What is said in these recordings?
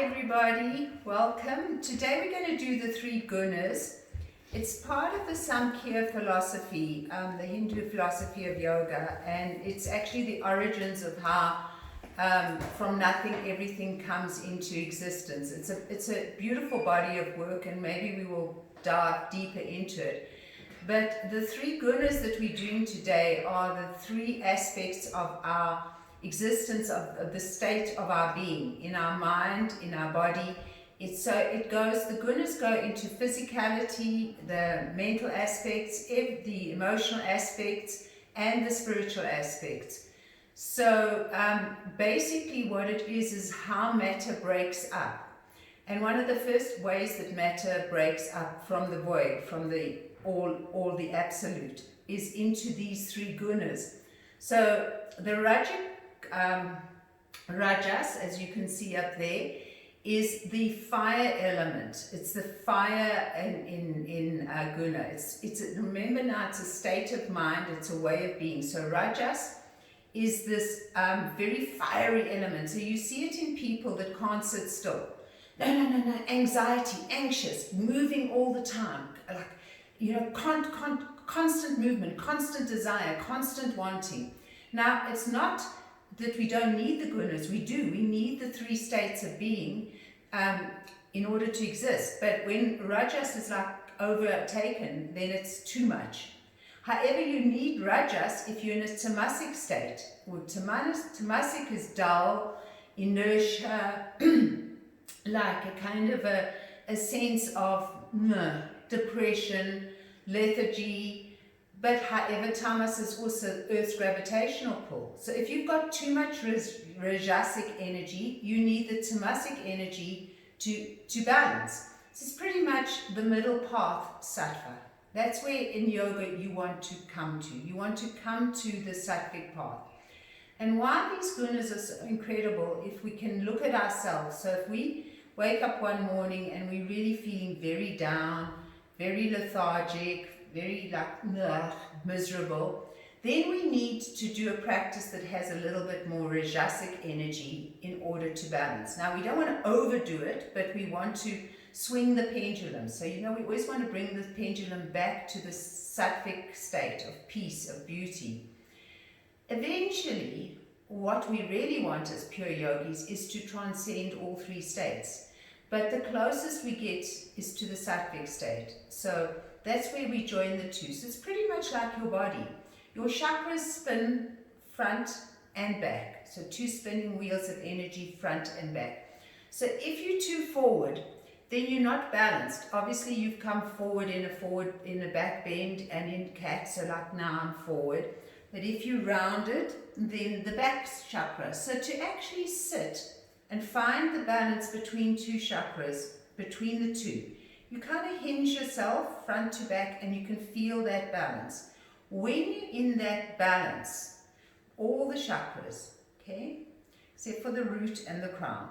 everybody, welcome. Today we're going to do the three gunas. It's part of the Samkhya philosophy, the Hindu philosophy of yoga, and it's actually the origins of how from nothing everything comes into existence. It's a beautiful body of work, and maybe we will dive deeper into it. But the three gunas that we're doing today are the three aspects of our existence, of the state of our being, in our mind, in our body. The gunas go into physicality, the mental aspects, the emotional aspects, and the spiritual aspects. So basically what it is how matter breaks up. And one of the first ways that matter breaks up from the void, from the all the absolute, is into these three gunas. So the Rajas, as you can see up there, is the fire element. It's the fire in guna. Remember now, it's a state of mind, it's a way of being. So Rajas is this very fiery element. So you see it in people that can't sit still. No, anxiety, anxious, moving all the time, like, constant movement, constant desire, constant wanting. Now, it's not that we don't need the gunas. We do. We need the three states of being in order to exist. But when Rajas is like overtaken, then it's too much. However, you need Rajas if you're in a tamasic state. Well, tamasic is dull, inertia, like a kind of a sense of depression, lethargy. But however, tamas is also Earth's gravitational pull. So if you've got too much rajasic energy, you need the tamasic energy to balance. So it's pretty much the middle path, sattva. That's where in yoga you want to come to. You want to come to the sattvic path. And why these gunas are so incredible, if we can look at ourselves. So if we wake up one morning and we're really feeling very down, very lethargic, very miserable, then we need to do a practice that has a little bit more rajasic energy in order to balance. Now, we don't want to overdo it, but we want to swing the pendulum. So, we always want to bring the pendulum back to the sattvic state of peace, of beauty. Eventually, what we really want as pure yogis is to transcend all three states. But the closest we get is to the sattvic state. So that's where we join the two. So it's pretty much like your body. Your chakras spin front and back. So two spinning wheels of energy, front and back. So if you're too forward, then you're not balanced. Obviously, you've come forward in a back bend and in cat. So like now I'm forward. But if you round it, then the back chakra. So to actually sit and find the balance between two chakras, between the two, you kind of hinge yourself front to back and you can feel that balance. When you're in that balance, all the chakras, okay, except for the root and the crown,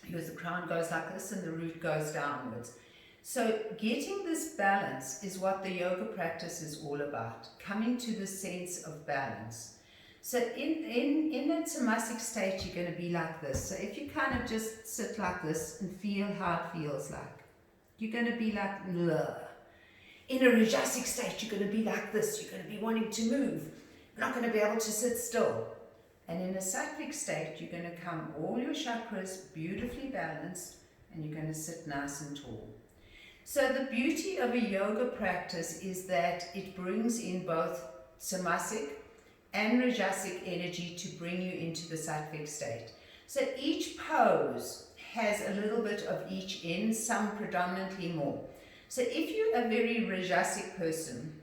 because the crown goes like this and the root goes downwards. So getting this balance is what the yoga practice is all about, coming to the sense of balance. So in a tamasic state, you're going to be like this. So if you kind of just sit like this and feel how it feels like, you're going to be like, ugh. In a rajasic state, you're going to be like this. You're going to be wanting to move. You're not going to be able to sit still. And in a sattvic state, you're going to come all your chakras beautifully balanced, and you're going to sit nice and tall. So the beauty of a yoga practice is that it brings in both tamasic and rajasic energy to bring you into the sattvic state. So each pose has a little bit of each in, some predominantly more. So if you're a very rajasic person,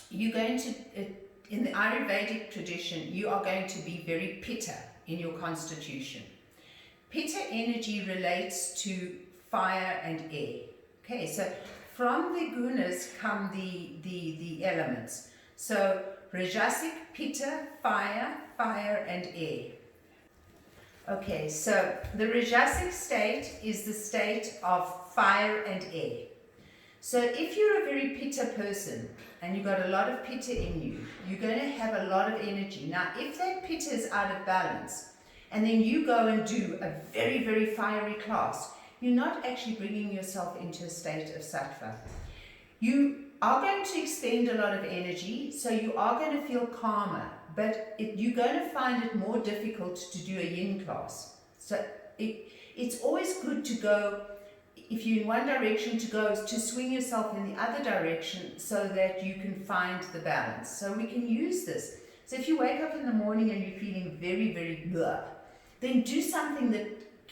you're going to, in the Ayurvedic tradition, you are going to be very pitta in your constitution. Pitta energy relates to fire and air. Okay, so from the gunas come the elements. So rajasic, pitta, fire and air. Okay, so the rajasic state is the state of fire and air. So if you're a very pitta person and you've got a lot of pitta in you, you're going to have a lot of energy. Now, if that pitta is out of balance and then you go and do a very, very fiery class, you're not actually bringing yourself into a state of sattva. You are going to expend a lot of energy, so you are going to feel calmer, but you're going to find it more difficult to do a yin class. So it's always good to go, if you're in one direction, to swing yourself in the other direction so that you can find the balance. So we can use this. So if you wake up in the morning and you're feeling very, very blah, then do something that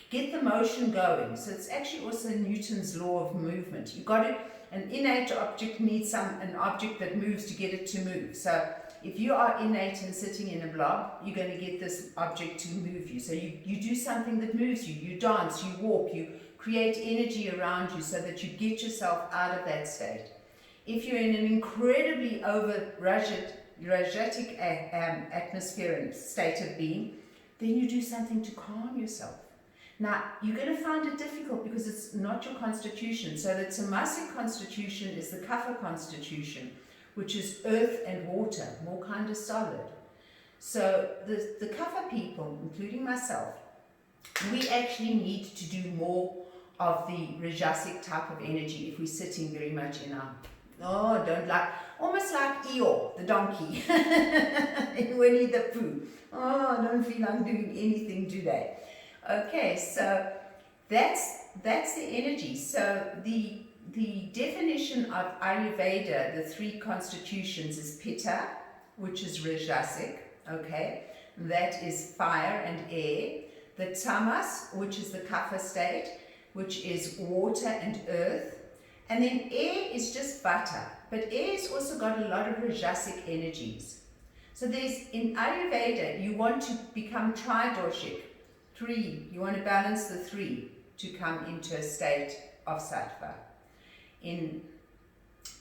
get the motion going. So it's actually also Newton's law of movement. You got it. An innate object needs an object that moves to get it to move. So if you are innate and sitting in a blob, you're going to get this object to move you. So you do something that moves you. You dance, you walk, you create energy around you so that you get yourself out of that state. If you're in an incredibly Rajatic atmosphere and state of being, then you do something to calm yourself. Now, you're going to find it difficult because it's not your constitution. So the tamasic constitution is the kapha constitution, which is earth and water, more kind of solid. So the kapha people, including myself, we actually need to do more of the rajasic type of energy if we're sitting very much in our, almost like Eeyore, the donkey, in Winnie the Pooh. Oh, I don't feel like doing anything today. Okay, so that's the energy. So the definition of Ayurveda, the three constitutions, is Pitta, which is Rajasic, okay? That is fire and air. The Tamas, which is the Kapha state, which is water and earth. And then air is just Vata, but air's also got a lot of Rajasic energies. So in Ayurveda, you want to become tridoshik, three. You want to balance the three to come into a state of sattva. In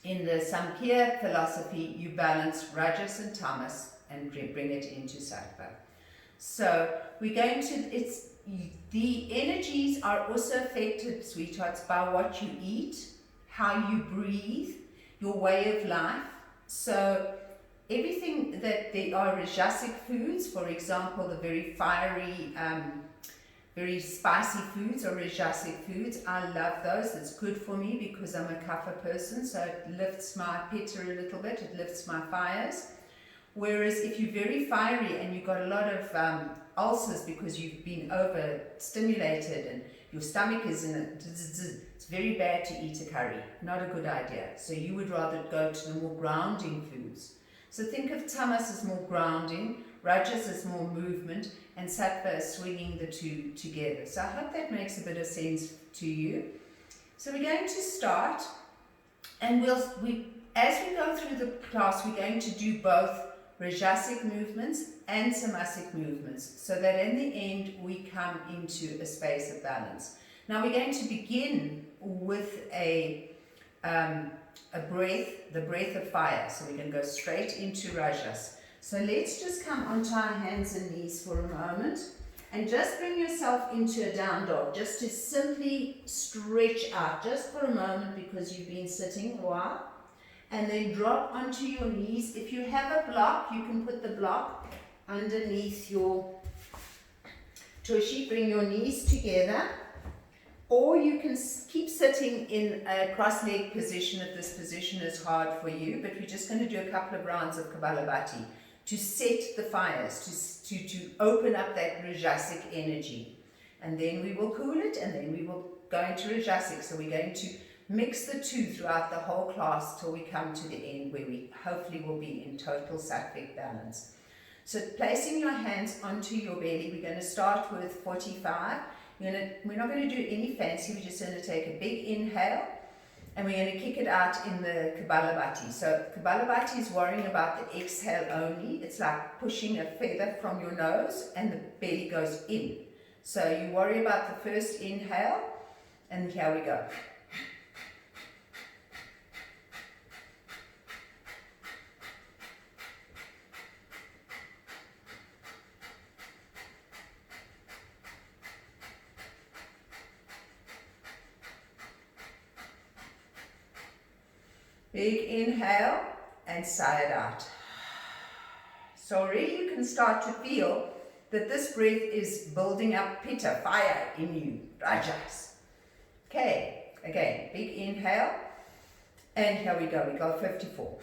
the Samkhya philosophy, you balance rajas and tamas and bring it into sattva. So we're going to, the energies are also affected, sweethearts, by what you eat, how you breathe, your way of life. So everything that there are rajasic foods, for example, the very fiery, very spicy foods are rajasic foods. I love those. It's good for me because I'm a kapha person, so it lifts my pitta a little bit, it lifts my fires. Whereas if you're very fiery and you've got a lot of ulcers because you've been overstimulated and your stomach is in it, it's very bad to eat a curry. Not a good idea. So you would rather go to the more grounding foods. So think of tamas as more grounding, rajas as more movement, and sattva as swinging the two together. So I hope that makes a bit of sense to you. So we're going to start, and as we go through the class, we're going to do both rajasic movements and tamasic movements, so that in the end we come into a space of balance. Now we're going to begin with a breath, the breath of fire. So we're going to go straight into rajas. So let's just come onto our hands and knees for a moment and just bring yourself into a down dog, just to simply stretch out just for a moment because you've been sitting a while. And then drop onto your knees. If you have a block, you can put the block underneath your tushy. Bring your knees together. Or you can keep sitting in a cross-legged position if this position is hard for you. But we're just going to do a couple of rounds of Kapalabhati to set the fires, to open up that Rajasic energy. And then we will cool it, and then we will go into Rajasic. So we're going to mix the two throughout the whole class till we come to the end where we hopefully will be in total sattvic balance. So placing your hands onto your belly, we're going to start with 45. We're not going to do any fancy, we're just going to take a big inhale and we're going to kick it out in the Kapalabhati. So Kapalabhati is worrying about the exhale only. It's like pushing a feather from your nose and the belly goes in. So you worry about the first inhale, and here we go. Big inhale and sigh it out. So already you can start to feel that this breath is building up pitta, fire in you, rajas. Okay, again, big inhale. And here we go, we got 54.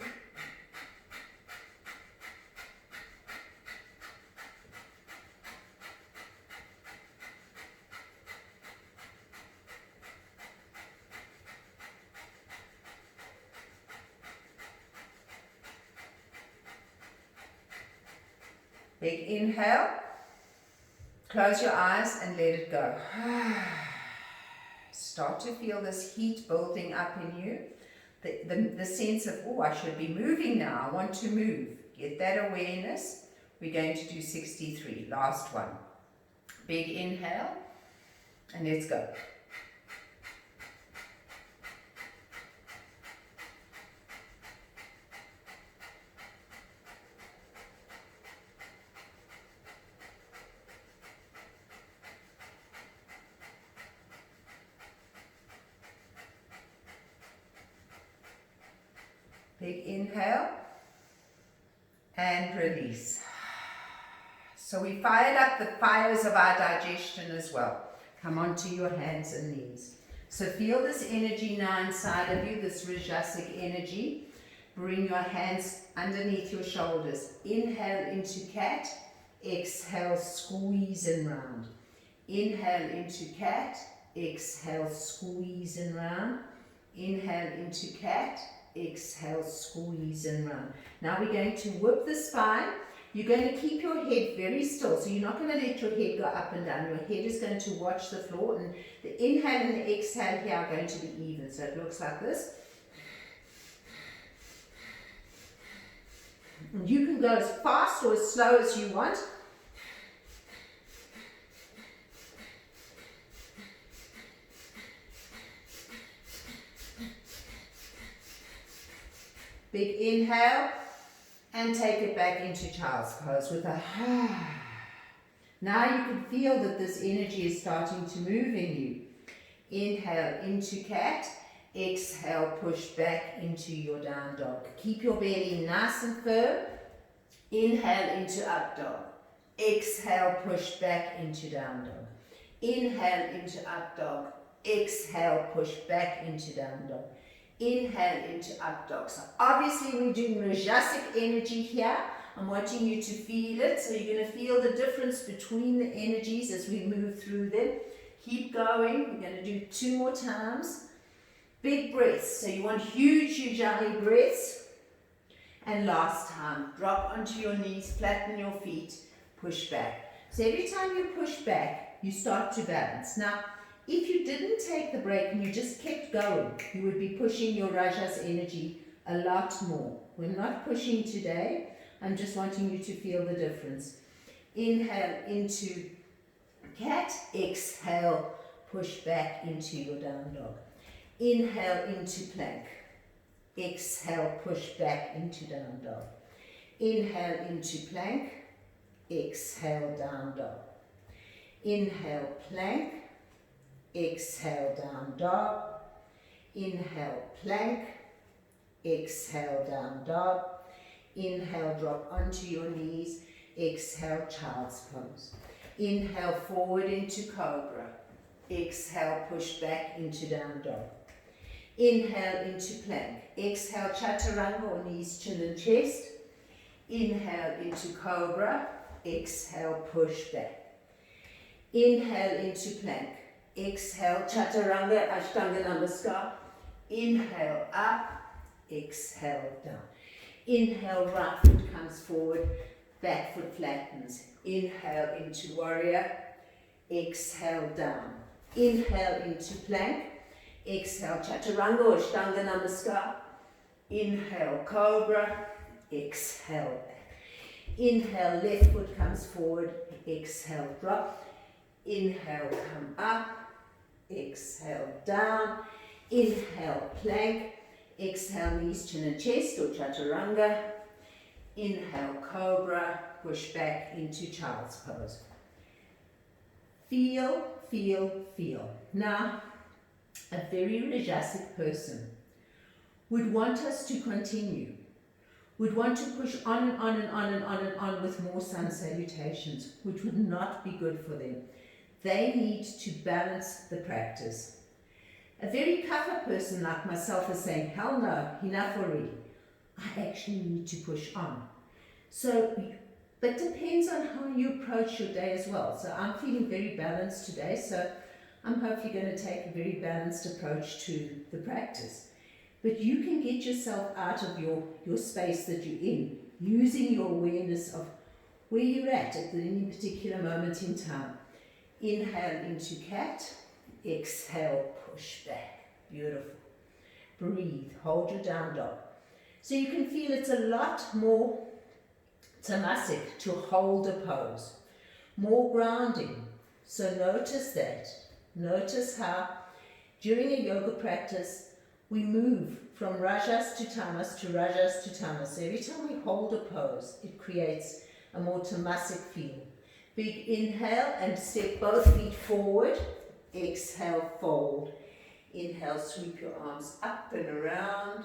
Big inhale. Close your eyes and let it go. Start to feel this heat building up in you. The sense of, oh, I should be moving now. I want to move. Get that awareness. We're going to do 63. Last one. Big inhale. And let's go. Big inhale and release. So we fired up the fires of our digestion as well. Come onto your hands and knees. So feel this energy now inside of you, this Rajasic energy. Bring your hands underneath your shoulders. Inhale into cat. Exhale, squeeze and round. Inhale into cat. Exhale, squeeze and round. Inhale into cat. Exhale, squeeze and round. Now we're going to whip the spine. You're going to keep your head very still. So you're not going to let your head go up and down. Your head is going to watch the floor. And the inhale and the exhale here are going to be even. So it looks like this. And you can go as fast or as slow as you want. Big inhale and take it back into child's pose with a Now you can feel that this energy is starting to move in you. Inhale into cat. Exhale, push back into your down dog. Keep your belly nice and firm. Inhale into up dog. Exhale, push back into down dog. Inhale into up dog. Exhale, push back into down dog. Inhale into up dog. So obviously we're doing Rajasic energy here. I'm wanting you to feel it. So you're going to feel the difference between the energies as we move through them. Keep going. We're going to do 2 more times. Big breaths. So you want huge Ujjayi breaths. And last time, drop onto your knees, flatten your feet, push back. So every time you push back, you start to balance. Now, if you didn't take the break and you just kept going, you would be pushing your Rajas energy a lot more. We're not pushing today. I'm just wanting you to feel the difference. Inhale into cat. Exhale, push back into your down dog. Inhale into plank. Exhale, push back into down dog. Inhale into plank. Exhale, down dog. Inhale, plank. Exhale, down dog. Inhale, plank. Exhale, down dog. Inhale, drop onto your knees. Exhale, child's pose. Inhale, forward into cobra. Exhale, push back into down dog. Inhale into plank. Exhale, chaturanga or knees, chin and chest. Inhale into cobra. Exhale, push back. Inhale into plank. Exhale, chaturanga, ashtanga namaskar. Inhale up. Exhale down. Inhale, right foot comes forward. Back foot flattens. Inhale into warrior. Exhale down. Inhale into plank. Exhale, chaturanga or ashtanga namaskar. Inhale, cobra. Exhale back. Inhale, left foot comes forward. Exhale, drop. Inhale, come up. Exhale, down. Inhale, plank. Exhale, knees, chin and chest or chaturanga. Inhale, cobra. Push back into child's pose. Feel, feel, feel. Now, a very Rajasic person would want us to continue, would want to push on and on and on and on and on with more sun salutations, which would not be good for them. They need to balance the practice. A very kapha person like myself is saying, hell no, enough already. I actually need to push on. So, but depends on how you approach your day as well. So I'm feeling very balanced today, so I'm hopefully going to take a very balanced approach to the practice. But you can get yourself out of your space that you're in, using your awareness of where you're at any particular moment in time. Inhale into cat, exhale, push back. Beautiful. Breathe, hold your down dog. So you can feel it's a lot more tamasic to hold a pose, more grounding. So notice that. Notice how during a yoga practice we move from rajas to tamas to rajas to tamas. So every time we hold a pose, it creates a more tamasic feel. Big inhale and step both feet forward. Exhale, fold. Inhale, sweep your arms up and around.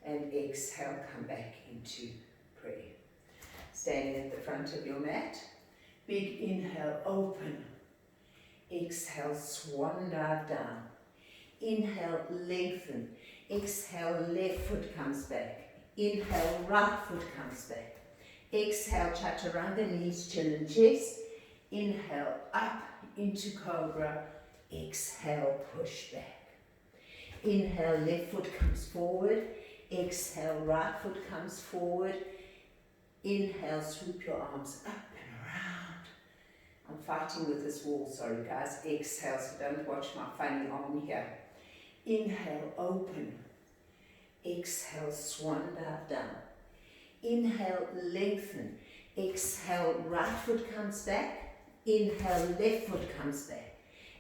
And exhale, come back into prayer. Standing at the front of your mat. Big inhale, open. Exhale, swan dive down. Inhale, lengthen. Exhale, left foot comes back. Inhale, right foot comes back. Exhale, chaturanga, knees, chin and chest. Inhale, up into cobra. Exhale, push back. Inhale, left foot comes forward. Exhale, right foot comes forward. Inhale, sweep your arms up and around. I'm fighting with this wall, sorry guys. Exhale, so don't watch my funny arm here. Inhale, open. Exhale, swan dive down. Inhale, lengthen. Exhale, right foot comes back. Inhale, left foot comes back.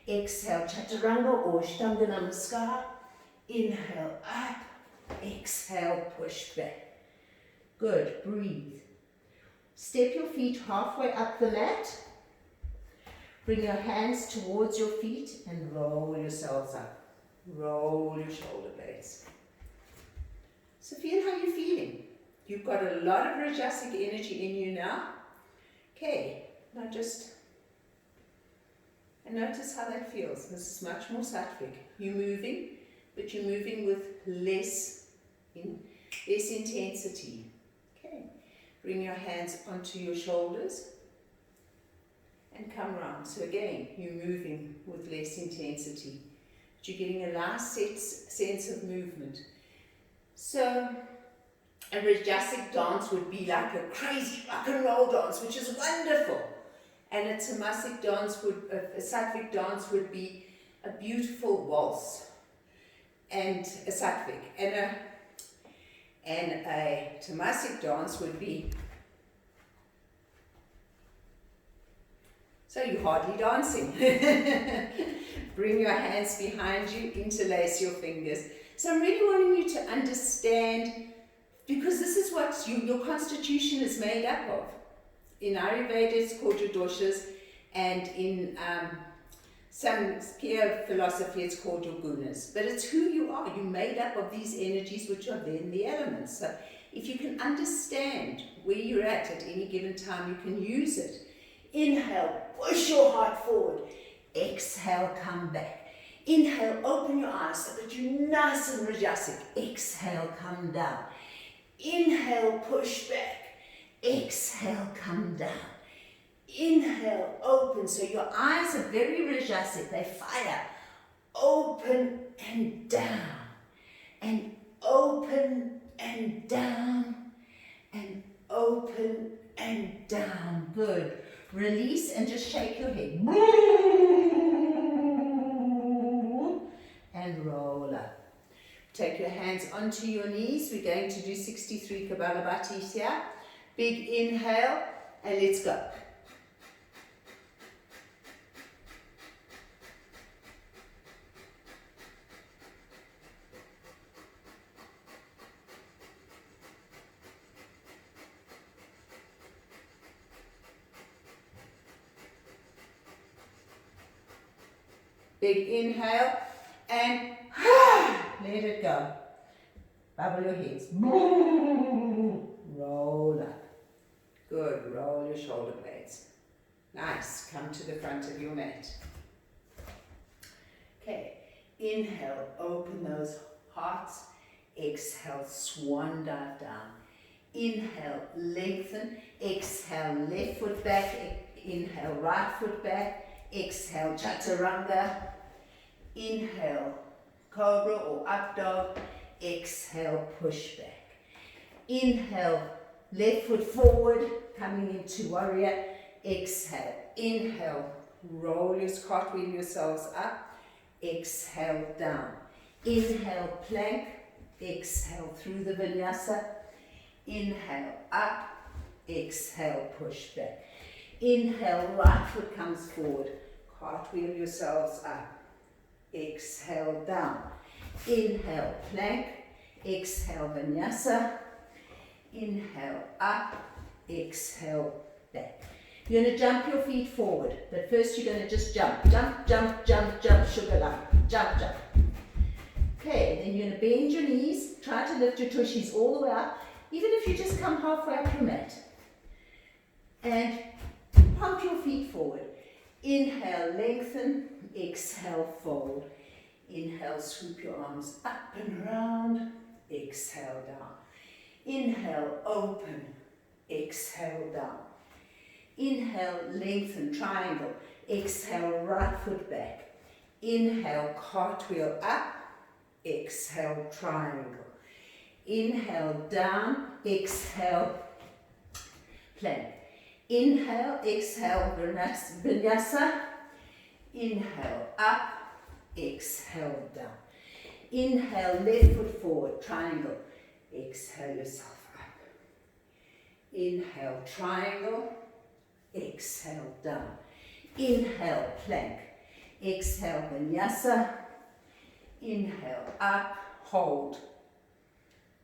Exhale, chaturanga or ashtanga namaskar. Inhale, up. Exhale, push back. Good, breathe. Step your feet halfway up the mat. Bring your hands towards your feet and roll yourselves up. Roll your shoulder blades. So feel how you're feeling. You've got a lot of rajasic energy in you now. Okay, now just and notice how that feels. This is much more sattvic. You're moving, but you're moving with less intensity. Okay, bring your hands onto your shoulders and come round. So again, you're moving with less intensity. But you're getting a nice sense of movement. So a rajasic dance would be like a crazy rock and roll dance, which is wonderful. And a tamasic dance a sattvic dance would be a beautiful waltz. And a sattvic. And a tamasic dance would be, so you're hardly dancing. Bring your hands behind you, interlace your fingers. So I'm really wanting you to understand, because this is what your constitution is made up of. In Ayurveda it's called your doshas, and in some Samkhya philosophy it's called your gunas. But it's who you are. You're made up of these energies which are then the elements. So if you can understand where you're at any given time, you can use it. Inhale, push your heart forward. Exhale, come back. Inhale, open your eyes so that you're nice and rajasic. Exhale, come down. Inhale, push back. Exhale, come down. Inhale, open. So your eyes are very rajasic. They fire. Open and down. And open and down. And open and down. Good. Release and just shake your head. And roll up. Take your hands onto your knees. We're going to do 63 Kapalabhatis here. Big inhale and let's go. Big inhale and let it go. Bubble your heads. roll up. Good, roll your shoulder blades. Nice, come to the front of your mat. Okay, inhale, open those hearts. Exhale, swan dive down. Inhale, lengthen. Exhale, left foot back. Inhale, right foot back. Exhale, chaturanga. Inhale, cobra or up dog. Exhale, push back. Inhale, left foot forward, coming into warrior. Exhale, inhale, roll your cartwheel yourselves up. Exhale, down. Inhale, plank. Exhale, through the vinyasa. Inhale, up. Exhale, push back. Inhale, right foot comes forward. Cartwheel yourselves up. Exhale, down. Inhale, plank. Exhale, vinyasa. Inhale, up. Exhale, back. You're going to jump your feet forward, but first you're going to just jump. Jump, jump, jump, jump, sugar lump. Jump, jump. Okay, then you're going to bend your knees. Try to lift your tushies all the way up, even if you just come halfway up your mat. And pump your feet forward. Inhale, lengthen. Exhale, fold. Inhale, swoop your arms up and around. Exhale, down. Inhale, open. Exhale, down. Inhale, lengthen, triangle. Exhale, right foot back. Inhale, cartwheel up. Exhale, triangle. Inhale, down. Exhale, plank. Inhale, exhale, vinyasa. Inhale, up. Exhale, down. Inhale, left foot forward, triangle. Exhale yourself up. Inhale, triangle. Exhale, down. Inhale, plank. Exhale, vinyasa. Inhale, up, hold.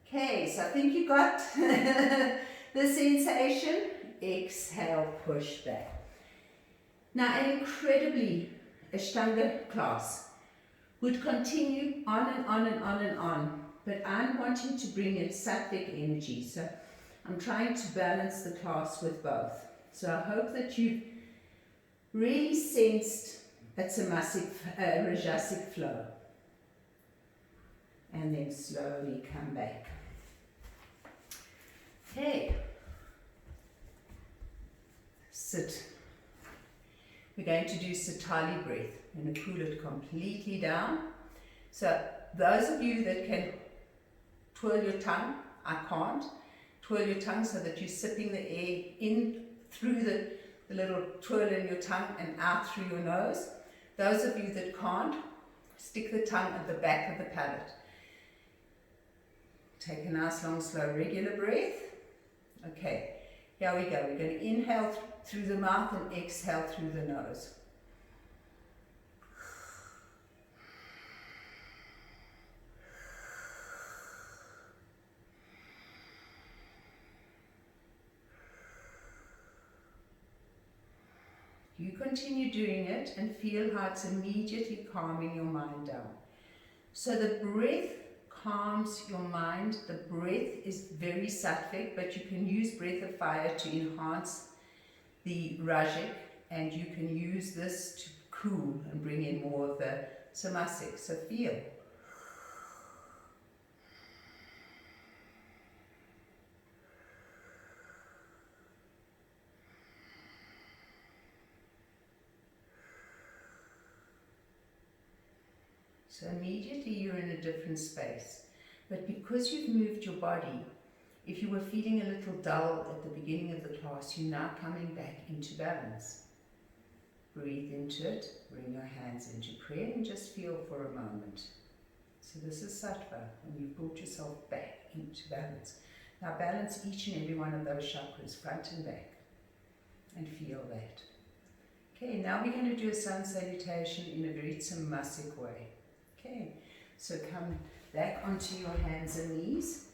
Okay, so I think you got the sensation. Exhale, push back. Now, an incredibly Ashtanga class would continue on and on and on and on, but I'm wanting to bring in sattvic energy, so I'm trying to balance the class with both. So I hope that you've really sensed a tamasic, rajasic flow. And then slowly come back. Okay. Sit. We're going to do Satali breath. I'm going to cool it completely down. So those of you that can twirl your tongue, I can't. Twirl your tongue so that you're sipping the air in through the little twirl in your tongue and out through your nose. Those of you that can't, stick the tongue at the back of the palate. Take a nice, long, slow, regular breath. Okay, here we go. We're going to inhale through the mouth and exhale through the nose. You continue doing it and feel how it's immediately calming your mind down. So the breath calms your mind. The breath is very sattvic, but you can use breath of fire to enhance the rajik, and you can use this to cool and bring in more of the samasic. So feel. So immediately you're in a different space. But because you've moved your body, if you were feeling a little dull at the beginning of the class, you're now coming back into balance. Breathe into it, bring your hands into prayer and just feel for a moment. So this is sattva, and you've brought yourself back into balance. Now balance each and every one of those chakras, front and back, and feel that. Okay, now we're going to do a sun salutation in a very tamasic way. Okay, so come back onto your hands and knees.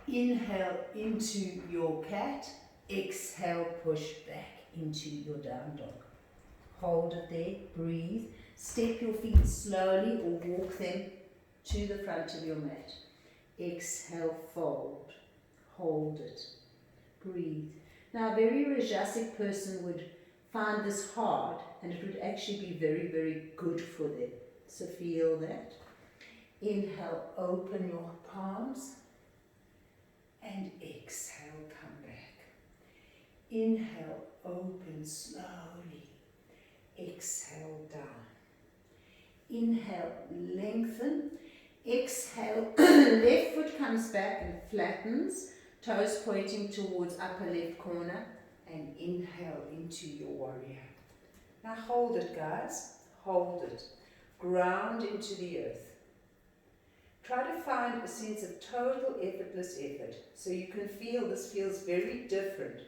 Inhale into your cat. Exhale, push back into your down dog. Hold it there, breathe. Step your feet slowly or walk them to the front of your mat. Exhale, fold. Hold it. Breathe. Now, a very Rajasic person would find this hard, and it would actually be very, very good for them. So feel that. Inhale, open your palms. And exhale, come back. Inhale, open slowly. Exhale, down. Inhale, lengthen. Exhale, left foot comes back and flattens, toes pointing towards upper left corner, and inhale into your warrior. Now hold it, guys. Hold it. Ground into the earth. Try to find a sense of total effortless effort, so you can feel this feels very different.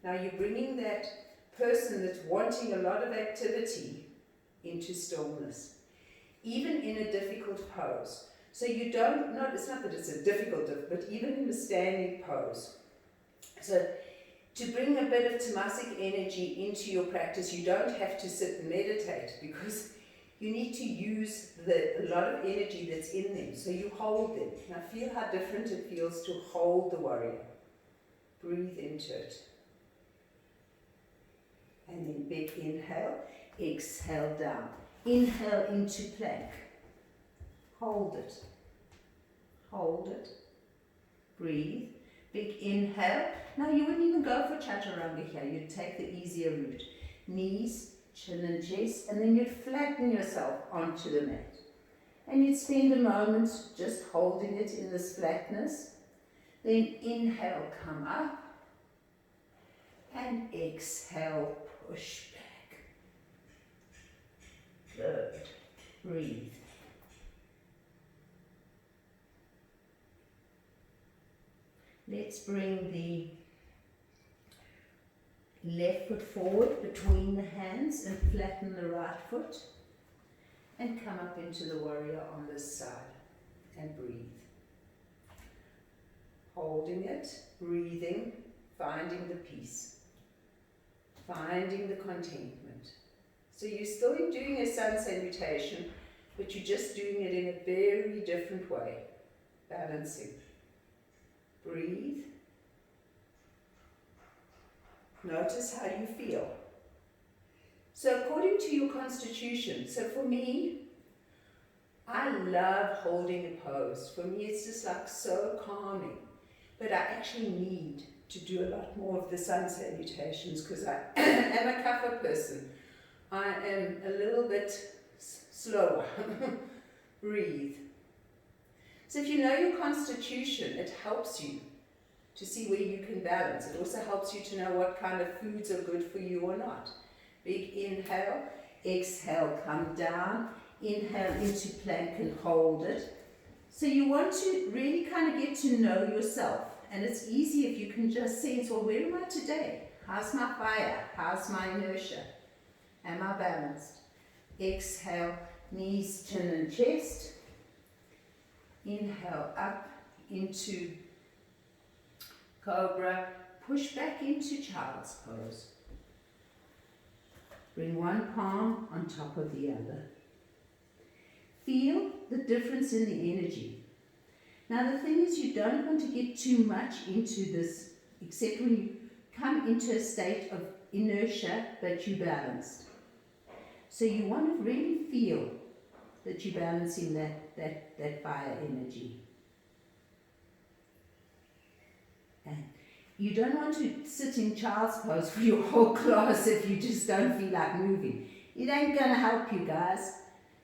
Now you're bringing that person that's wanting a lot of activity into stillness, even in a difficult pose. So you don't, it's not that it's a difficult, but even in a standing pose. So to bring a bit of tamasic energy into your practice, you don't have to sit and meditate, because you need to use a lot of energy that's in them. So you hold them. Now feel how different it feels to hold the warrior. Breathe into it. And then big inhale, exhale down. Inhale into plank. Hold it. Hold it. Breathe. Big inhale. Now you wouldn't even go for chaturanga here. You'd take the easier route. Knees, chin and chest, and then you'd flatten yourself onto the mat. And you'd spend a moment just holding it in this flatness. Then inhale, come up. And exhale, push back. Good. Breathe. Let's bring the left foot forward between the hands and flatten the right foot. And come up into the warrior on this side. And breathe. Holding it, breathing, finding the peace. Finding the contentment. So you're still doing a sun salutation, but you're just doing it in a very different way. Balancing. Breathe. Notice how you feel. So according to your constitution, so for me, I love holding a pose. For me, it's just like so calming. But I actually need to do a lot more of the sun salutations, because I am a kapha person. I am a little bit slower. Breathe. So if you know your constitution, it helps you to see where you can balance. It also helps you to know what kind of foods are good for you or not. Big inhale, exhale, come down, inhale into plank and hold it. So you want to really kind of get to know yourself. And it's easy if you can just sense, well, where am I today? How's my fire? How's my inertia? Am I balanced? Exhale, knees, chin and chest. Inhale up into cobra. Push back into child's pose. Bring one palm on top of the other. Feel the difference in the energy. Now the thing is, you don't want to get too much into this, except when you come into a state of inertia, but you're balanced. So you want to really feel that you're balancing that fire energy. And you don't want to sit in child's pose for your whole class if you just don't feel like moving. It ain't going to help you, guys.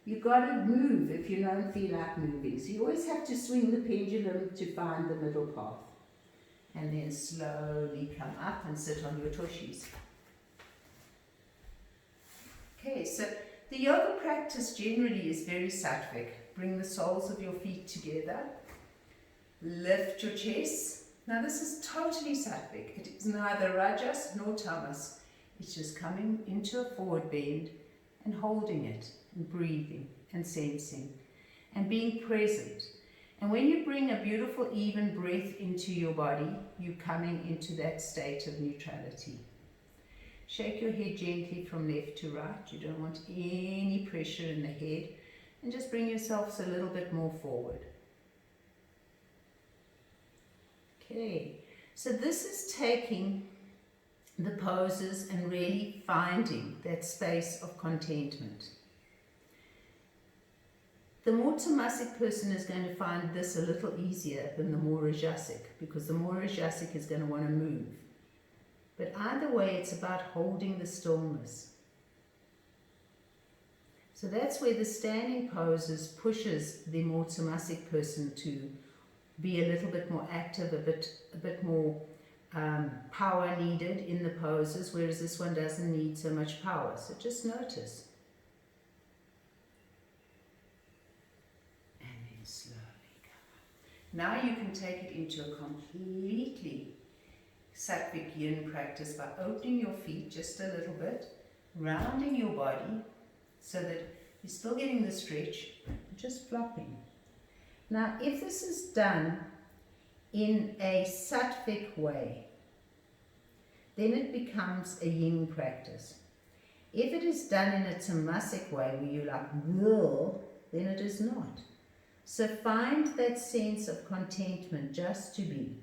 You've got to move if you don't feel like moving. So you always have to swing the pendulum to find the middle path. And then slowly come up and sit on your tushis. Okay, so the yoga practice generally is very sattvic. Bring the soles of your feet together. Lift your chest. Now this is totally sattvic. It is neither rajas nor tamas. It's just coming into a forward bend and holding it and breathing and sensing and being present. And when you bring a beautiful even breath into your body, you're coming into that state of neutrality. Shake your head gently from left to right. You don't want any pressure in the head. And just bring yourselves a little bit more forward. Okay, so this is taking the poses and really finding that space of contentment. The more tamasic person is going to find this a little easier than the more rajasic, because the more rajasic is going to want to move. But either way, it's about holding the stillness. So that's where the standing poses pushes the more tamasic person to be a little bit more active, a bit more power needed in the poses, whereas this one doesn't need so much power. So just notice. And then slowly come up. Now you can take it into a completely sattvic yin practice by opening your feet just a little bit, rounding your body so that you're still getting the stretch, just flopping. Now, if this is done in a sattvic way, then it becomes a yin practice. If it is done in a tamasic way, where you're like, whoa, then it is not. So find that sense of contentment just to be.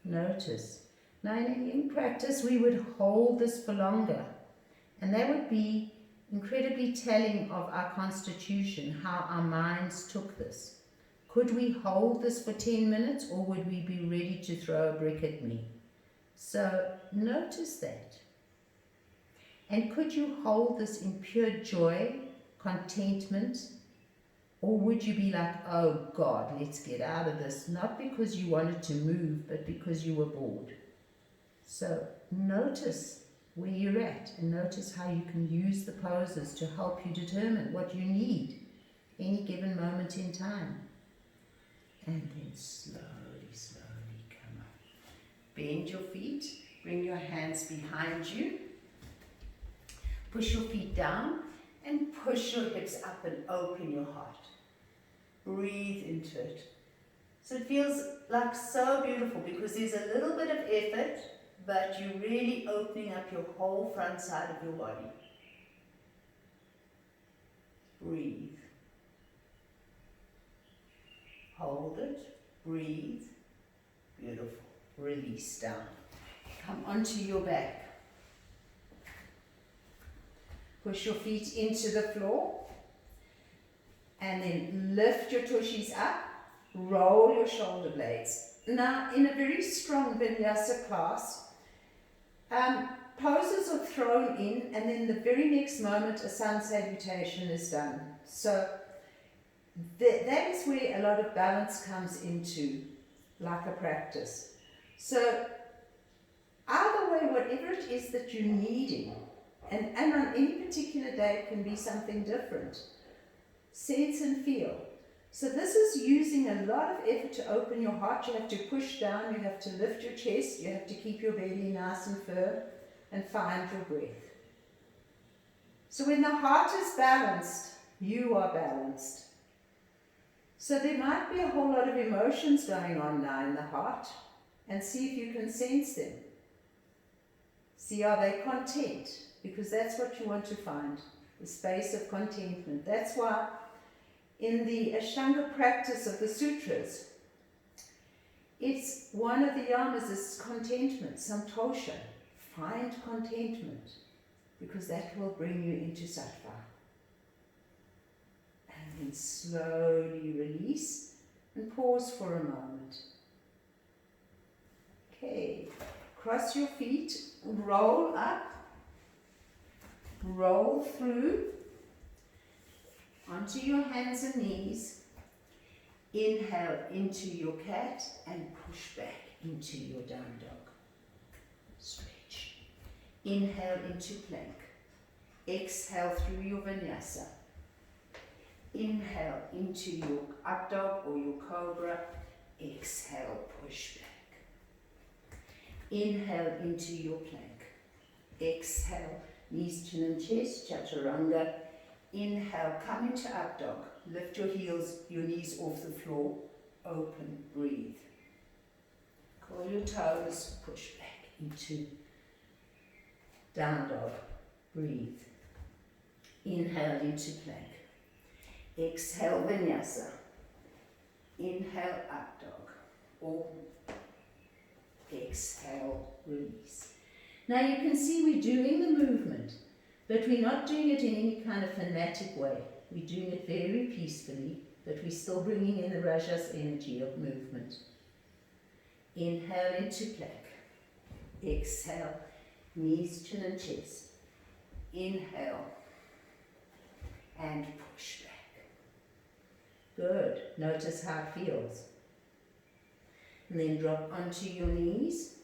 Notice. Now, in a yin practice, we would hold this for longer. And that would be incredibly telling of our constitution, how our minds took this. Could we hold this for 10 minutes, or would we be ready to throw a brick at me? So notice that. And could you hold this in pure joy, contentment, or would you be like, oh God, let's get out of this, not because you wanted to move, but because you were bored. So notice where you're at, and notice how you can use the poses to help you determine what you need any given moment in time. And then slowly, slowly come up. Bend your feet, bring your hands behind you, push your feet down, and push your hips up and open your heart. Breathe into it. So it feels like so beautiful because there's a little bit of effort, but you're really opening up your whole front side of your body. Breathe. Hold it. Breathe. Beautiful. Release down. Come onto your back. Push your feet into the floor. And then lift your tushis up. Roll your shoulder blades. Now, in a very strong vinyasa class, poses are thrown in, and then the very next moment a sun salutation is done. So that is where a lot of balance comes into, like a practice. So either way, whatever it is that you're needing, and on any particular day it can be something different. Sense and feel. So this is using a lot of effort to open your heart. You have to push down, you have to lift your chest, you have to keep your belly nice and firm, and find your breath. So when the heart is balanced, you are balanced. So there might be a whole lot of emotions going on now in the heart, and see if you can sense them. See, are they content? Because that's what you want to find, the space of contentment. That's why in the Ashtanga practice of the sutras, it's one of the yamas is contentment, santosha. Find contentment, because that will bring you into sattva. And then slowly release and pause for a moment. Okay, cross your feet, roll up, roll through, onto your hands and knees. Inhale into your cat and push back into your down dog. Stretch. Inhale into plank. Exhale through your vinyasa. Inhale into your up dog or your cobra. Exhale, push back. Inhale into your plank. Exhale, knees, chin and chest, chaturanga. Inhale, come into up dog. Lift your heels, your knees off the floor. Open, breathe. Curl your toes, push back into down dog. Breathe. Inhale into plank. Exhale, vinyasa. Inhale, up dog. Or exhale, release. Now you can see we're doing the movement, but we're not doing it in any kind of fanatic way. We're doing it very peacefully, but we're still bringing in the Rajas energy of movement. Inhale into plank. Exhale, knees, chin and chest. Inhale and push back. Good. Notice how it feels. And then drop onto your knees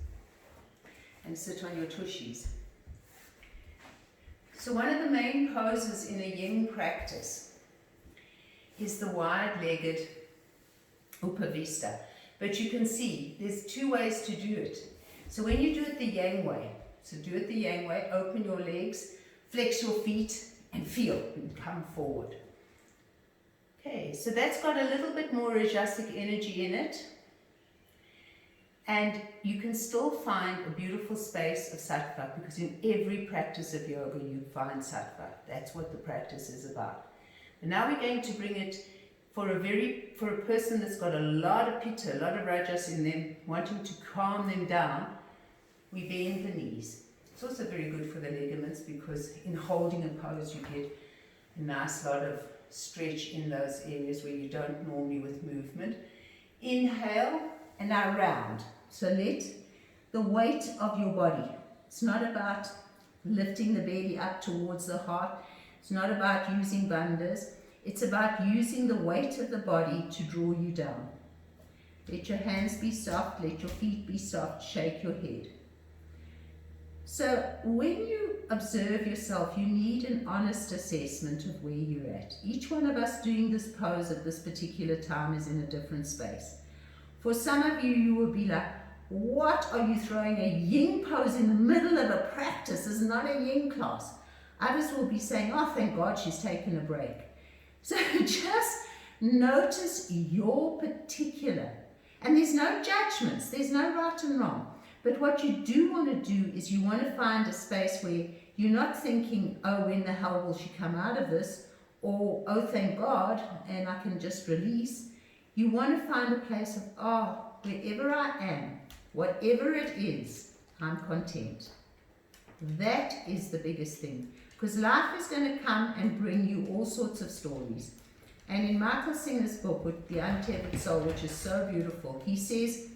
and sit on your tushies. So one of the main poses in a yin practice is the wide-legged Upavista. But you can see there's two ways to do it. So when you do it the yang way, open your legs, flex your feet and feel and come forward. Okay, so that's got a little bit more Rajasic energy in it. And you can still find a beautiful space of sattva, because in every practice of yoga you find sattva. That's what the practice is about. And now we're going to bring it for a person that's got a lot of pitta, a lot of rajas in them, wanting to calm them down. We bend the knees. It's also very good for the ligaments, because in holding a pose you get a nice lot of stretch in those areas where you don't normally with movement. Inhale and now round. So let the weight of your body, it's not about lifting the belly up towards the heart, it's not about using bandhas, it's about using the weight of the body to draw you down. Let your hands be soft, let your feet be soft, shake your head. So when you observe yourself, you need an honest assessment of where you're at. Each one of us doing this pose at this particular time is in a different space. For some of you, you will be like, what are you throwing a yin pose in the middle of a practice? This is not a yin class. Others will be saying, oh, thank God she's taken a break. So just notice your particular, and there's no judgments, there's no right and wrong. But what you do want to do is you want to find a space where you're not thinking, oh, when the hell will she come out of this? Or, oh, thank God, and I can just release. You want to find a place of, oh, wherever I am, whatever it is, I'm content. That is the biggest thing. Because life is going to come and bring you all sorts of stories. And in Michael Singer's book, with The Untethered Soul, which is so beautiful, he says,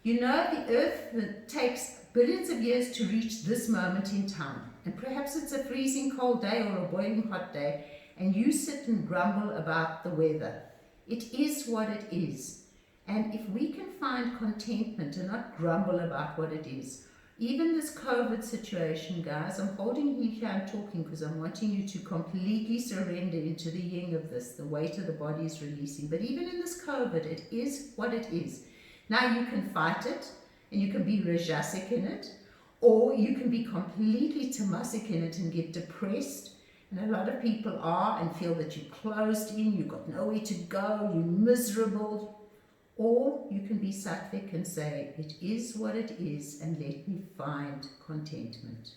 you know, the earth takes billions of years to reach this moment in time. And perhaps it's a freezing cold day or a boiling hot day, and you sit and grumble about the weather. It is what it is. And if we can find contentment and not grumble about what it is, even this COVID situation, guys, I'm holding you here and talking because I'm wanting you to completely surrender into the yin of this. The weight of the body is releasing. But even in this COVID, it is what it is. Now you can fight it, and you can be Rajasic in it, or you can be completely Tamasic in it and get depressed. And a lot of people are and feel that you're closed in, you've got nowhere to go, you're miserable. Or you can be Sattvic and say, it is what it is, and let me find contentment.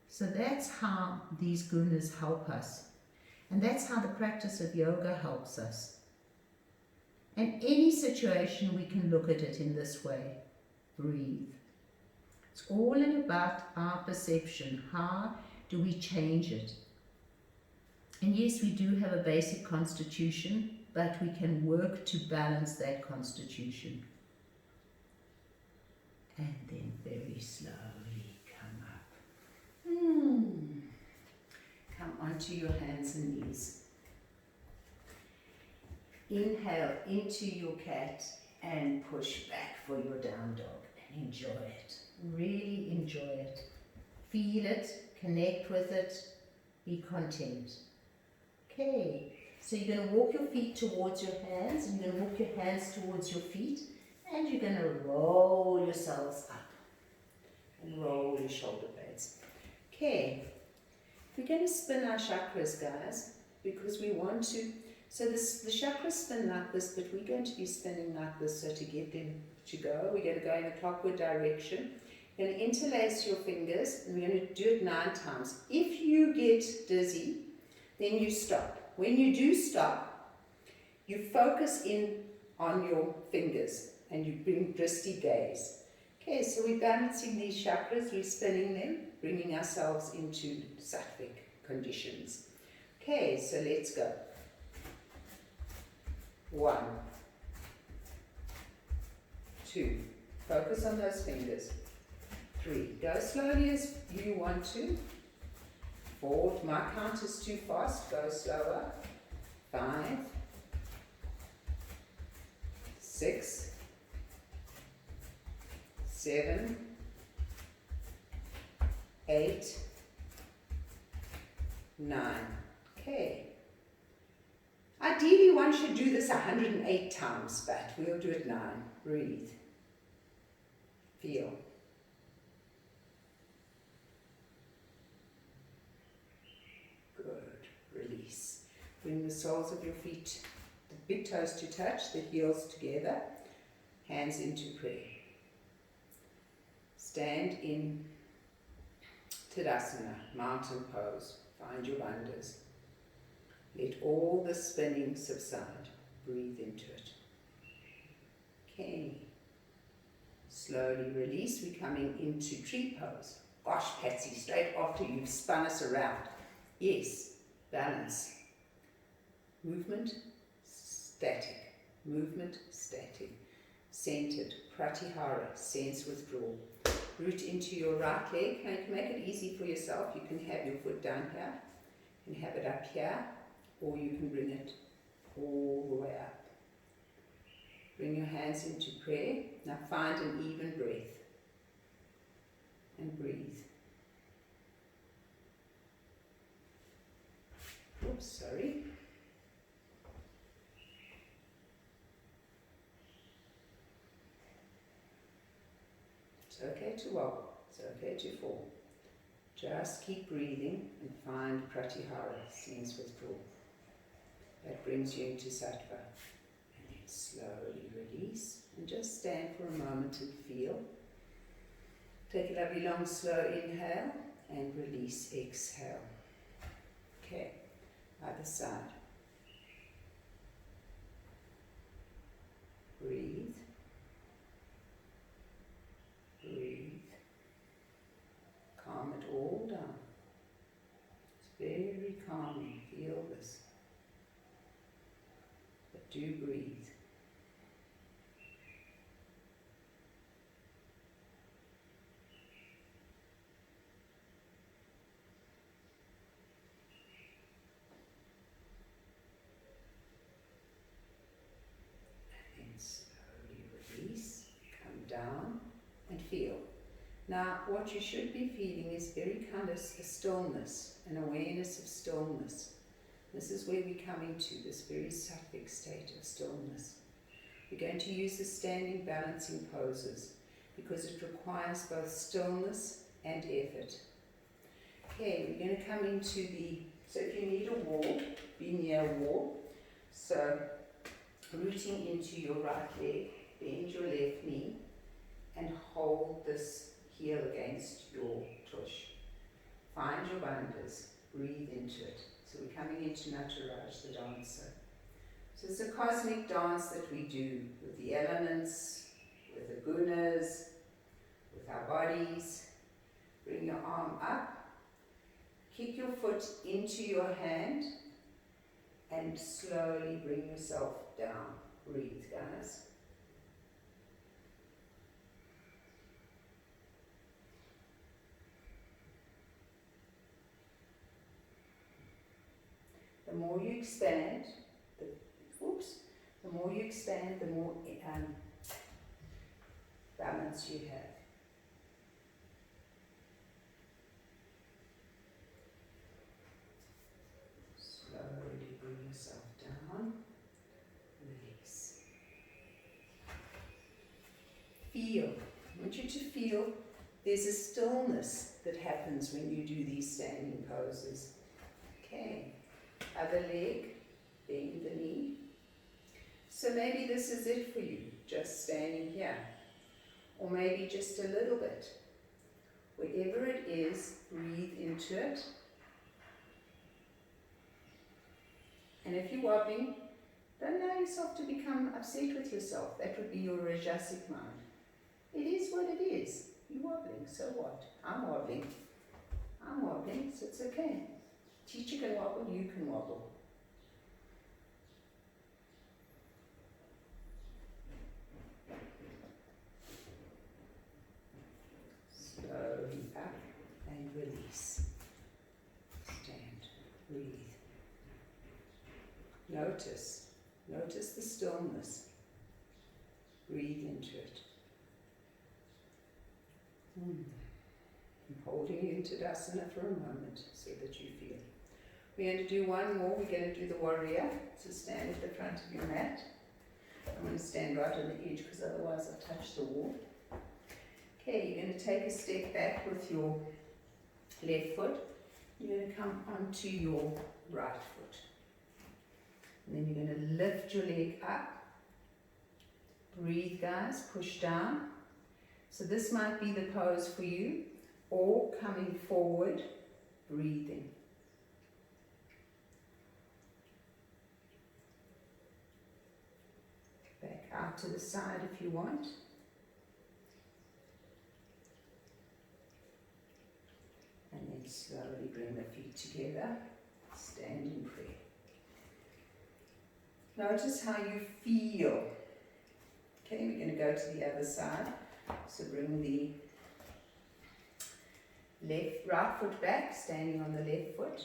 So that's how these gunas help us. And that's how the practice of yoga helps us. And any situation, we can look at it in this way. Breathe. It's all about our perception. How do we change it? And yes, we do have a basic constitution, but we can work to balance that constitution. And then very slowly come up. Come onto your hands and knees. Inhale into your cat and push back for your down dog. And enjoy it. Really enjoy it. Feel it, connect with it, be content. Okay. So you're going to walk your feet towards your hands, and you're going to walk your hands towards your feet, and you're going to roll yourselves up and roll your shoulder blades. Okay, we're going to spin our chakras, guys, because we want to. So the chakras spin like this, but we're going to be spinning like this. So to get them to go, we're going to go in a clockwise direction. You're going to interlace your fingers, and we're going to do it 9 times. If you get dizzy, then you stop. When you do stop, you focus in on your fingers and you bring drishti gaze. Okay, so we're balancing these chakras, we're spinning them, bringing ourselves into sattvic conditions. Okay, so let's go. 1, 2, focus on those fingers. 3, go slowly as you want to. 4, my count is too fast, go slower. 5, 6, 7, 8, 9. Okay. Ideally, one should do this 108 times, but we'll do it 9. Breathe. Feel. Good. Release. Bring the soles of your feet, the big toes to touch, the heels together, hands into prayer. Stand in Tadasana, mountain pose. Find your bandhas. Let all the spinning subside. Breathe into it. Okay. Slowly release. We're coming into tree pose. Gosh, Patsy, straight after you've spun us around. Yes, balance. Movement, static. Movement, static. Centered. Pratyahara, sense withdrawal. Root into your right leg. Now you can make it easy for yourself. You can have your foot down here. You can have it up here. Or you can bring it all the way up. Bring your hands into prayer. Now find an even breath. And breathe. Oops, sorry. It's okay to wobble. It's okay to fall. Just keep breathing and find Pratyahara, sense withdrawal. That brings you into sattva. And then slowly release and just stand for a moment and feel. Take a lovely long slow inhale and release, exhale. Okay, other side. Breathe. Breathe. Calm it all down. It's very calming. Feel this. But do breathe. And then slowly release. Come down and feel. Now, what you should be feeling is very kind of a stillness, an awareness of stillness. This is where we're coming to, this very sattvic state of stillness. We're going to use the standing balancing poses because it requires both stillness and effort. Okay, we're going to come into so if you need a wall, be near a wall. So, rooting into your right leg, bend your left knee and hold this heel against your tush. Find your bandhas, breathe into it. So we're coming into Nataraj, the dancer. So it's a cosmic dance that we do with the elements, with the gunas, with our bodies. Bring your arm up, kick your foot into your hand, and slowly bring yourself down. Breathe, Gunas. The more you expand, the more you expand, the more balance you have. Slowly bring yourself down, release. Feel. I want you to feel there's a stillness that happens when you do these standing poses. Okay. Other leg, bend the knee. So maybe this is it for you, just standing here. Or maybe just a little bit. Wherever it is, breathe into it. And if you're wobbling, Don't allow yourself to become upset with yourself. That would be your Rajasic mind. It is what it is. You're wobbling, so what? I'm wobbling. I'm wobbling, so it's okay. Teacher can wobble, you can wobble. Slowly up and release. Stand, breathe. Notice the stillness. Breathe into it. I'm holding you in Tadasana for a moment so that you feel. We're going to do one more. We're going to do the warrior. So stand at the front of your mat. I'm going to stand right on the edge because otherwise I'll touch the wall. Okay, you're going to take a step back with your left foot. You're going to come onto your right foot. And then you're going to lift your leg up. Breathe, guys. Push down. So this might be the pose for you, or coming forward, breathing. Back out to the side if you want. And then slowly bring the feet together. Stand in prayer. Notice how you feel. Okay, we're going to go to the other side. So bring the right foot back, standing on the left foot.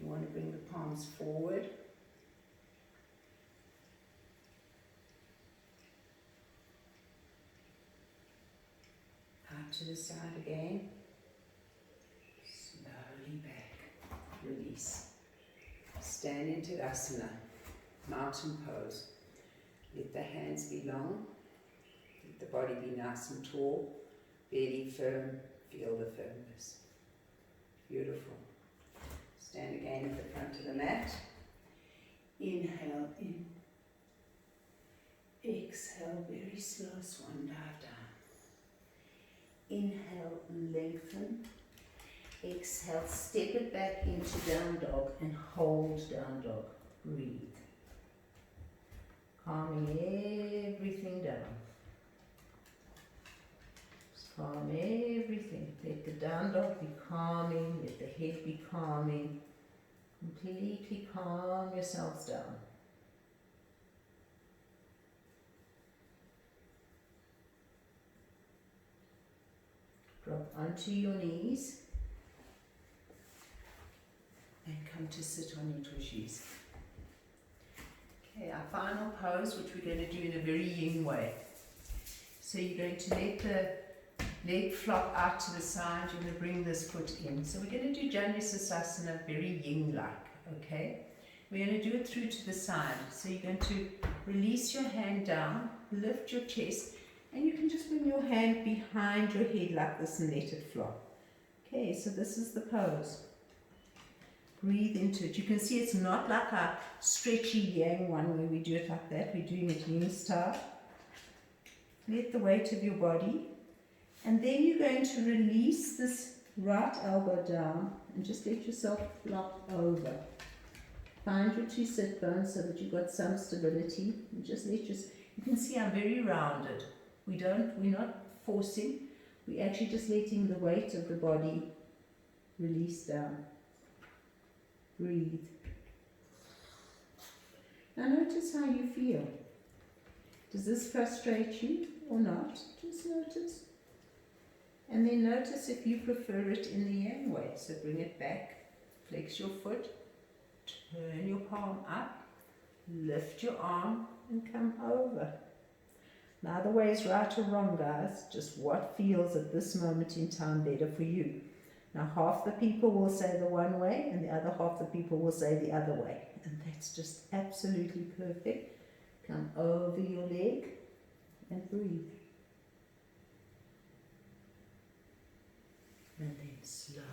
You want to bring the palms forward. Out to the side again. Slowly back. Release. Stand in Tadasana, mountain pose. Let the hands be long, let the body be nice and tall, belly firm, feel the firmness. Beautiful. Stand again at the front of the mat. Inhale in. Exhale, very slow swan dive down. Inhale, lengthen. Exhale, step it back into down dog and hold down dog. Breathe. Calming everything down. Just calm everything. Let the down dog be calming, let the head be calming. Completely calm yourselves down. Drop onto your knees. And come to sit on your tushies. Okay, our final pose, which we're going to do in a very yin way. So you're going to let the leg flop out to the side. You're going to bring this foot in. So we're going to do Asana very yin-like, okay? We're going to do it through to the side. So you're going to release your hand down, lift your chest, and you can just bring your hand behind your head like this and let it flop. Okay, so this is the pose. Breathe into it. You can see it's not like a stretchy yang one where we do it like that. We're doing it yin style. Let the weight of your body. And then you're going to release this right elbow down and just let yourself flop over. Find your two sit bones so that you've got some stability. And just let you can see I'm very rounded. We're not forcing. We're actually just letting the weight of the body release down. Breathe. Now notice how you feel. Does this frustrate you or not? Just notice. And then notice if you prefer it in the yang way. So bring it back, flex your foot, turn your palm up, lift your arm and come over. Neither way is right or wrong, guys. Just what feels at this moment in time better for you. Now half the people will say the one way and the other half the people will say the other way. And that's just absolutely perfect. Come over your leg and breathe. And then slowly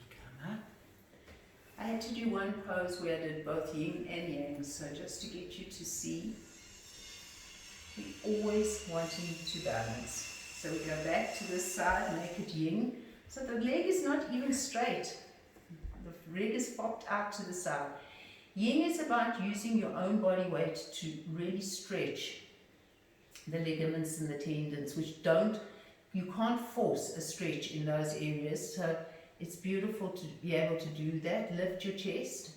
come up. I had to do one pose where I did both yin and yang, so just to get you to see, we're always wanting to balance. So we go back to this side, make it yin. So the leg is not even straight. The leg is popped out to the side. Yin is about using your own body weight to really stretch the ligaments and the tendons, which you can't force a stretch in those areas. So it's beautiful to be able to do that. Lift your chest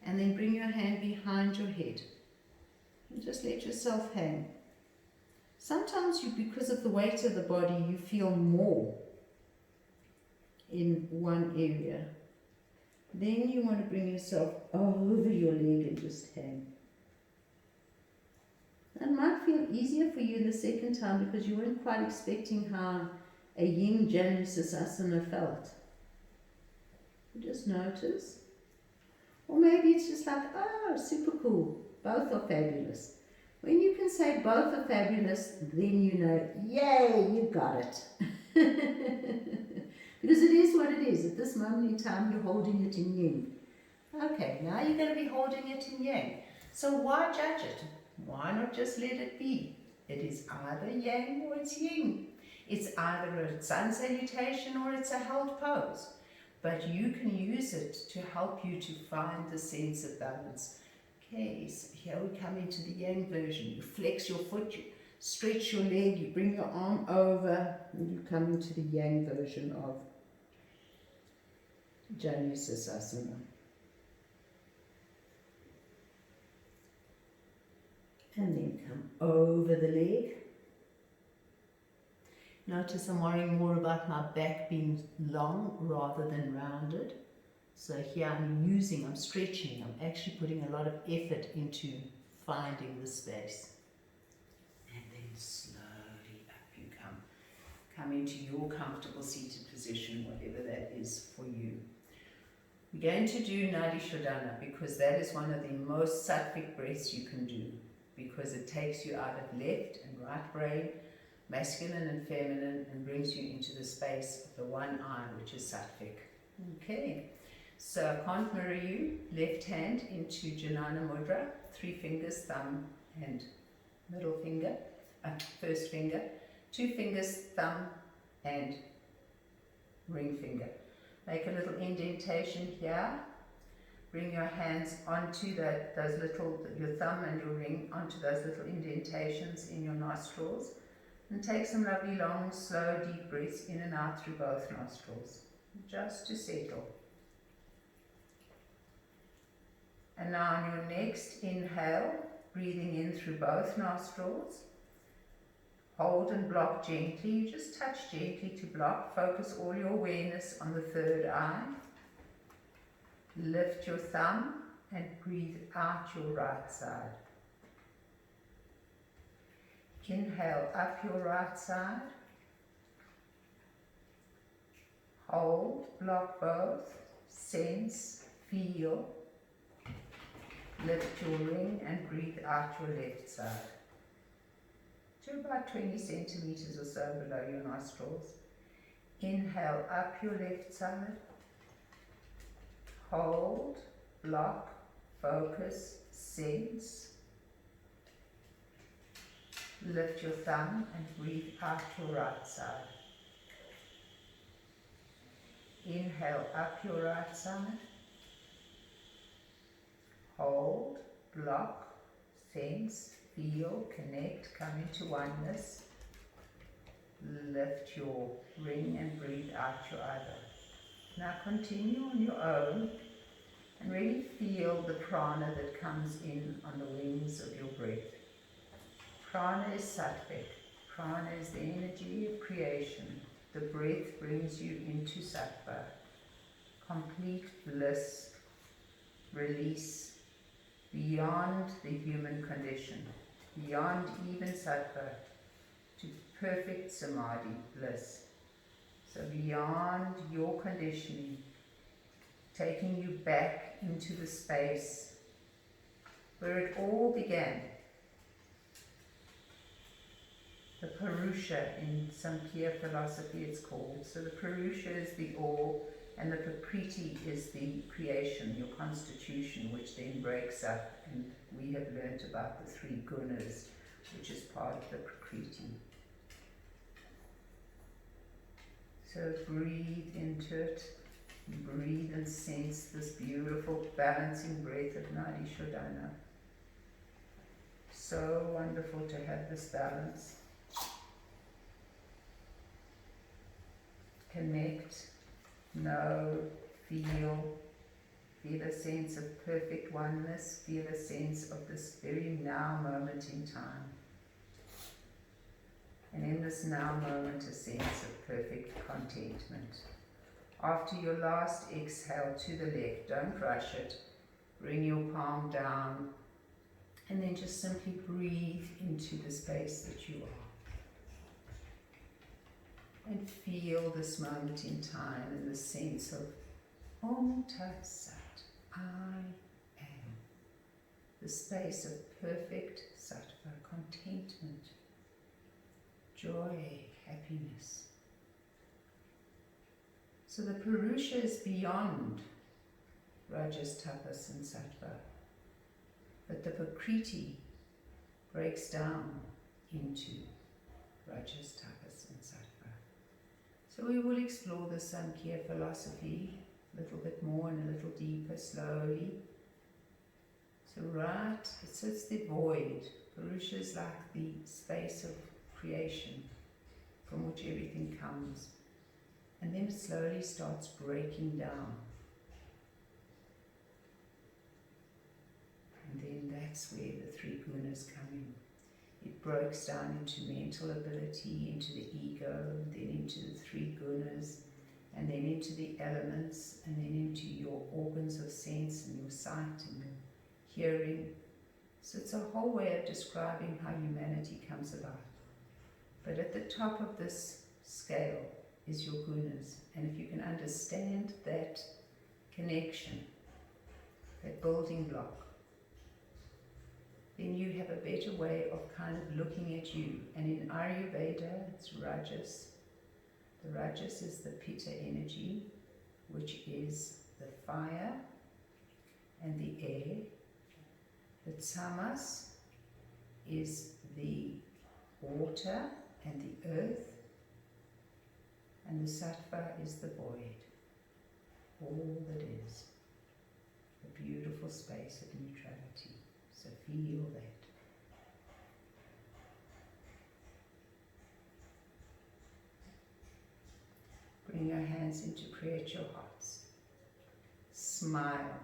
and then bring your hand behind your head. And just let yourself hang. Sometimes because of the weight of the body, you feel more in one area. Then you want to bring yourself over your leg and just hang. That might feel easier for you the second time because you weren't quite expecting how a yin Januses Asana felt. Just notice. Or maybe it's just like, oh, super cool. Both are fabulous. When you can say both are fabulous, then you know, yay, you got it. Because it is what it is. At this moment in time, you're holding it in yin. Okay, now you're going to be holding it in yang. So why judge it? Why not just let it be? It is either yang or it's yin. It's either a sun salutation or it's a held pose. But you can use it to help you to find the sense of balance. Okay, so here we come into the yang version. You flex your foot, you stretch your leg, you bring your arm over, and you come into the yang version of Januses Asana. And then come over the leg. Notice I'm worrying more about my back being long rather than rounded. So here I'm stretching, I'm actually putting a lot of effort into finding the space. And then slowly up you come. Come into your comfortable seated position, whatever that is for you. We're going to do Nadi Shodhana because that is one of the most sattvic breaths you can do, because it takes you out of left and right brain, masculine and feminine, and brings you into the space of the one eye, which is sattvic. Okay, so I can't mirror you. Left hand into Janana Mudra, 3 fingers, thumb and middle finger, first finger, 2 fingers, thumb and ring finger. Make a little indentation here. Bring your hands onto your thumb and your ring onto those little indentations in your nostrils. And take some lovely, long, slow, deep breaths in and out through both nostrils, just to settle. And now on your next inhale, breathing in through both nostrils. Hold and block gently. You just touch gently to block. Focus all your awareness on the third eye. Lift your thumb and breathe out your right side. Inhale up your right side. Hold, block both. Sense, feel. Lift your ring and breathe out your left side to about 20 centimeters or so below your nostrils. Inhale up your left side. Hold, block, focus, sense. Lift your thumb and breathe out your right side. Inhale up your right side. Hold, block, sense, feel, connect, come into oneness. Lift your ring and breathe out your other. Now continue on your own and really feel the prana that comes in on the wings of your breath. Prana is sattvic. Prana is the energy of creation. The breath brings you into sattva. Complete bliss, release, beyond the human condition, beyond even sattva, to perfect samadhi, bliss. So beyond your conditioning, taking you back into the space where it all began. The Purusha, in Samkhya philosophy it's called. So the Purusha is the all, and the Prakriti is the creation, your constitution, which then breaks up, and we have learnt about the 3 Gunas, which is part of the Prakriti. So breathe into it. Breathe and sense this beautiful balancing breath of Nadi Shodhana. So wonderful to have this balance. Connect, know, feel a sense of perfect oneness, feel a sense of this very now moment in time. And in this now moment, a sense of perfect contentment. After your last exhale to the left, don't rush it. Bring your palm down and then just simply breathe into the space that you are. And feel this moment in time and the sense of Om Tat Sat, I am. The space of perfect sattva, contentment, joy, happiness. So the Purusha is beyond Rajas, Tapas and Sattva, but the Prakriti breaks down into Rajas, Tapas and Sattva. So we will explore the Samkhya philosophy a little bit more and a little deeper slowly. So it's the void. Purusha is like the space of creation from which everything comes. And then it slowly starts breaking down. And then that's where the three gunas come in. It breaks down into mental ability, into the ego, then into the three gunas, and then into the elements, and then into your organs of sense and your sight and your hearing. So it's a whole way of describing how humanity comes about. But at the top of this scale is your gunas. And if you can understand that connection, that building block, then you have a better way of kind of looking at you. And in Ayurveda, it's Rajas. The Rajas is the Pitta energy, which is the fire and the air. The Tamas is the water and the earth. And the Sattva is the void, all that is, the beautiful space of neutrality. So feel that. Bring your hands in to create your hearts. Smile,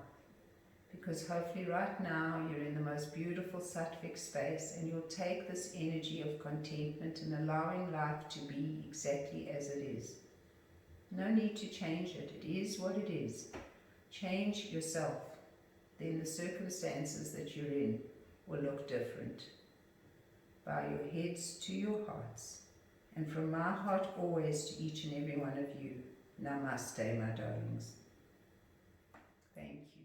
because hopefully right now you're in the most beautiful sattvic space, and you'll take this energy of contentment and allowing life to be exactly as it is. No need to change it. It is what it is. Change yourself. Then the circumstances that you're in will look different. Bow your heads to your hearts. And from my heart always to each and every one of you, Namaste, my darlings. Thank you.